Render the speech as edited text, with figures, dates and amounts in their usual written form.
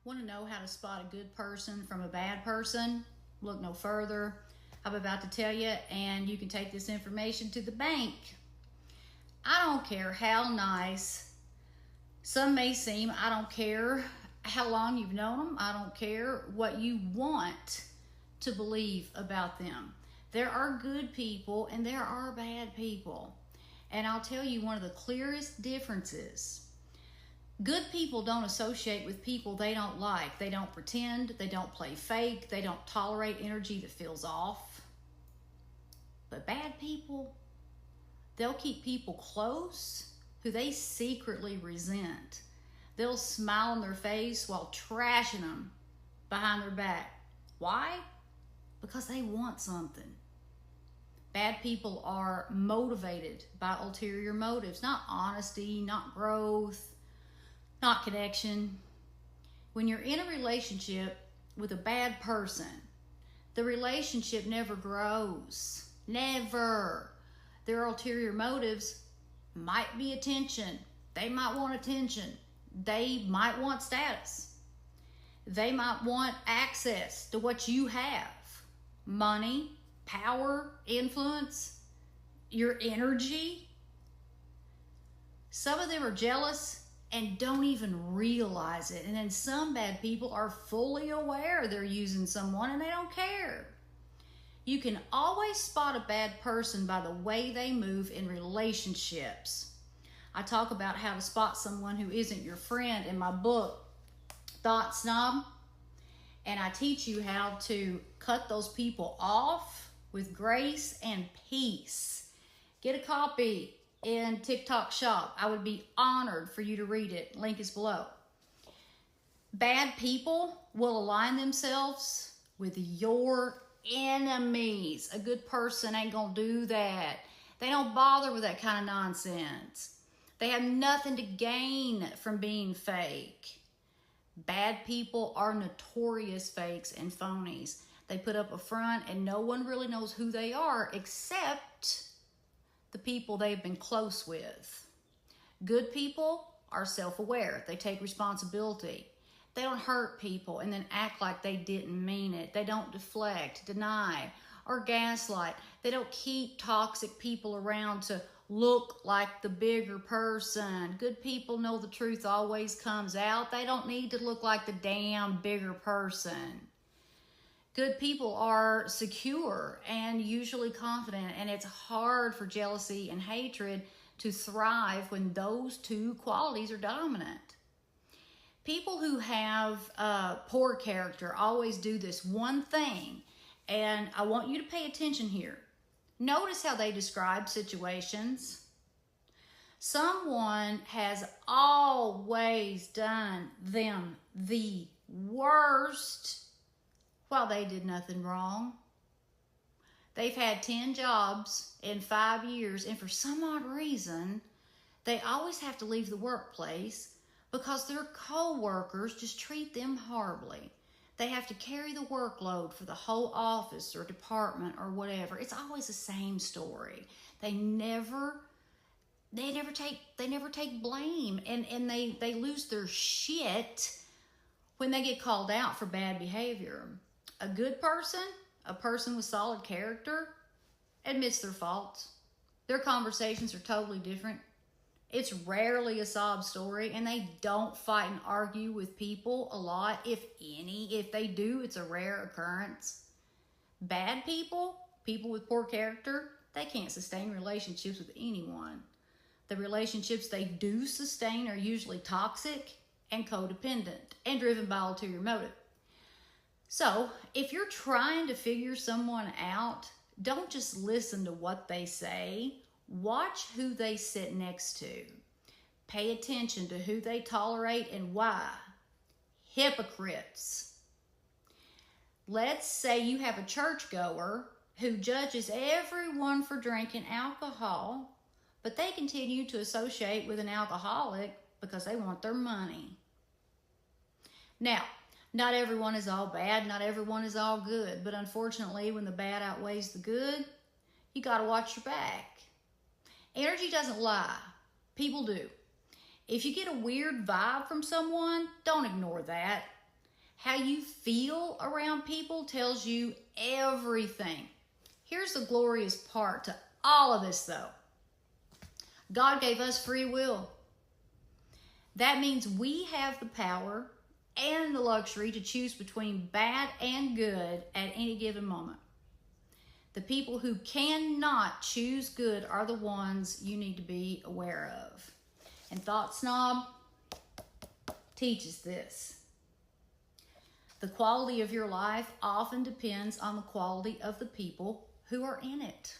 Want to know how to spot a good person from a bad person? Look no further. I'm about to tell you, and you can take this information to the bank. I don't care how nice some may seem. I don't care how long you've known them. I don't care what you want to believe about them. There are good people and there are bad people. And I'll tell you one of the clearest differences. Good people don't associate with people they don't like. They don't pretend. They don't play fake. They don't tolerate energy that feels off. But bad people, they'll keep people close who they secretly resent. They'll smile on their face while trashing them behind their back. Why? Because they want something. Bad people are motivated by ulterior motives, not honesty, not growth, not connection. When you're in a relationship with a bad person, the relationship never grows. Never. Their ulterior motives might be attention. They might want attention. They might want status. They might want access to what you have. Money, power, influence, your energy. Some of them are jealous and don't even realize it. And then some bad people are fully aware they're using someone and they don't care. You can always spot a bad person by the way they move in relationships. I talk about how to spot someone who isn't your friend in my book, Thought Snob. And I teach you how to cut those people off with grace and peace. Get a copy in TikTok shop. I would be honored for you to read it. Link is below. Bad people will align themselves with your enemies. A good person ain't gonna do that. They don't bother with that kind of nonsense. They have nothing to gain from being fake. Bad people are notorious fakes and phonies. They put up a front and no one really knows who they are except the people they've been close with. Good people are self-aware. They take responsibility. They don't hurt people and then act like they didn't mean it. They don't deflect, deny, or gaslight. They don't keep toxic people around to look like the bigger person. Good people know the truth always comes out. They don't need to look like the damn bigger person. Good people are secure and usually confident, and it's hard for jealousy and hatred to thrive when those two qualities are dominant. People who have poor character always do this one thing, and I want you to pay attention here. Notice how they describe situations. Someone has always done them the worst while they did nothing wrong. They've had 10 jobs in 5 years, and for some odd reason, they always have to leave the workplace because their co-workers just treat them horribly. They have to carry the workload for the whole office or department or whatever. It's always the same story. They never take blame, and they lose their shit when they get called out for bad behavior. A good person, a person with solid character, admits their faults. Their conversations are totally different. It's rarely a sob story, and they don't fight and argue with people a lot, if any. If they do, it's a rare occurrence. Bad people, people with poor character, they can't sustain relationships with anyone. The relationships they do sustain are usually toxic and codependent and driven by ulterior motive. So, if you're trying to figure someone out, don't just listen to what they say. Watch who they sit next to. Pay attention to who they tolerate and why. Hypocrites. Let's say you have a churchgoer who judges everyone for drinking alcohol, but they continue to associate with an alcoholic because they want their money. Now, not everyone is all bad, not everyone is all good, but unfortunately, when the bad outweighs the good, you got to watch your back. Energy doesn't lie. People do. If you get a weird vibe from someone, don't ignore that. How you feel around people tells you everything. Here's the glorious part to all of this, though. God gave us free will. That means we have the power and the luxury to choose between bad and good at any given moment. The people who cannot choose good are the ones you need to be aware of. And Thought Snob teaches this. The quality of your life often depends on the quality of the people who are in it.